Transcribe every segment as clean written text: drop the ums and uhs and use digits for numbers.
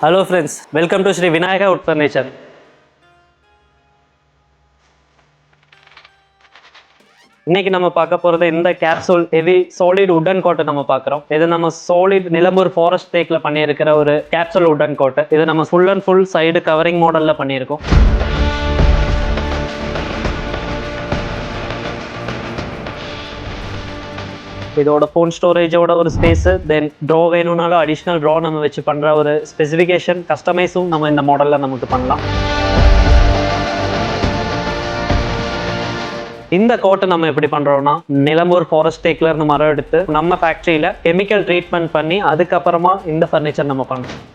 Hello friends, welcome to Sri Vinayaka Wood Furniture. இன்னைக்கு நம்ம பார்க்க போறது இந்த கேப்சூல் ஹெவி சாலிட் வுடன் கோட்டை நம்ம பார்க்குறோம். இது நம்ம சாலிட் நிலம்பூர் ஃபாரஸ்ட் டேக்ல பண்ணியிருக்கிற ஒரு கேப்சூல் வுடன் கோட்டை. இது நம்ம full and full side covering மாடல்ல பண்ணியிருக்கோம். இதோட ஃபோன் ஸ்டோரேஜோட ஒரு ஸ்பேஸ், தென் ட்ரா வேணும்னாலும் அடிஷ்னல் ட்ரா நம்ம வச்சு பண்ணுற ஒரு ஸ்பெசிஃபிகேஷன் கஸ்டமைஸும் நம்ம இந்த மாடலில் நமக்கு பண்ணலாம். இந்த கோட்டை நம்ம எப்படி பண்ணுறோம்னா, நிலம்பூர் ஃபாரஸ்ட் டேக்ல இருந்து மரம் எடுத்து நம்ம ஃபேக்ட்ரியில் கெமிக்கல் ட்ரீட்மெண்ட் பண்ணி அதுக்கப்புறமா இந்த ஃபர்னிச்சர் நம்ம பண்ணுறோம்.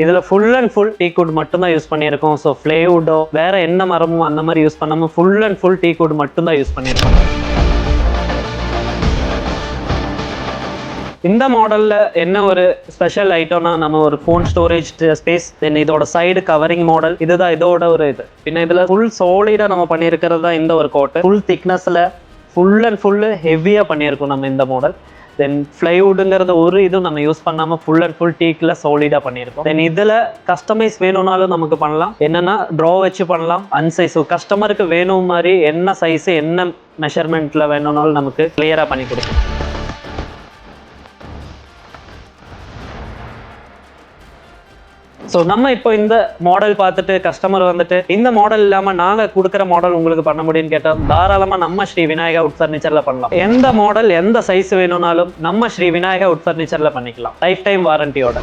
இதில் full and full tea good மட்டும்தான் யூஸ் பண்ணியிருக்கோம். ஸோ ஃப்ளேவுட்டோ வேறு என்ன மரமும் அந்த மாதிரி யூஸ் பண்ணாமல் full and full tea good மட்டும்தான் யூஸ் பண்ணியிருக்கோம். இந்த மாடலில் என்ன ஒரு ஸ்பெஷல் ஐட்டம்னா, நம்ம ஒரு ஃபோன் ஸ்டோரேஜ் ஸ்பேஸ், தென் இதோட சைடு கவரிங் மாடல், இதுதான் இதோட ஒரு இது. பின்ன இதில் ஃபுல் சாலிடாக நம்ம பண்ணியிருக்கிறது தான் இந்த ஒரு கோட்டை. ஃபுல் திக்னஸில் ஃபுல் அண்ட் ஃபுல்லு ஹெவியாக பண்ணியிருக்கோம் நம்ம இந்த மாடல். தென் ஃப்ளைவுட்டுங்கிறத ஒரு இதுவும் நம்ம யூஸ் பண்ணாமல் ஃபுல் அண்ட் ஃபுல் டீக்கில் சாலிடாக பண்ணியிருக்கோம். தென் இதில் கஸ்டமைஸ் வேணும்னாலும் நமக்கு பண்ணலாம். என்னென்னா ட்ரா வச்சு பண்ணலாம், அன்சைஸ் கஸ்டமருக்கு வேணும் மாதிரி என்ன சைஸு என்ன மெஷர்மெண்ட்டில் வேணும்னாலும் நமக்கு கிளியராக பண்ணி கொடுக்கும். ஸோ நம்ம இப்போ இந்த மாடல் பார்த்துட்டு கஸ்டமர் வந்துட்டு இந்த மாடல் இல்லாமல் நாங்கள் கொடுக்குற மாடல் உங்களுக்கு பண்ண முடியும்னு கேட்டால் தாராளமாக நம்ம ஸ்ரீ விநாயகா வுட் ஃபர்னிச்சரில் பண்ணலாம். எந்த மாடல் எந்த சைஸ் வேணும்னாலும் நம்ம ஸ்ரீ விநாயகா வுட் ஃபர்னிச்சரில் பண்ணிக்கலாம், லைஃப் டைம் வாரண்டியோட.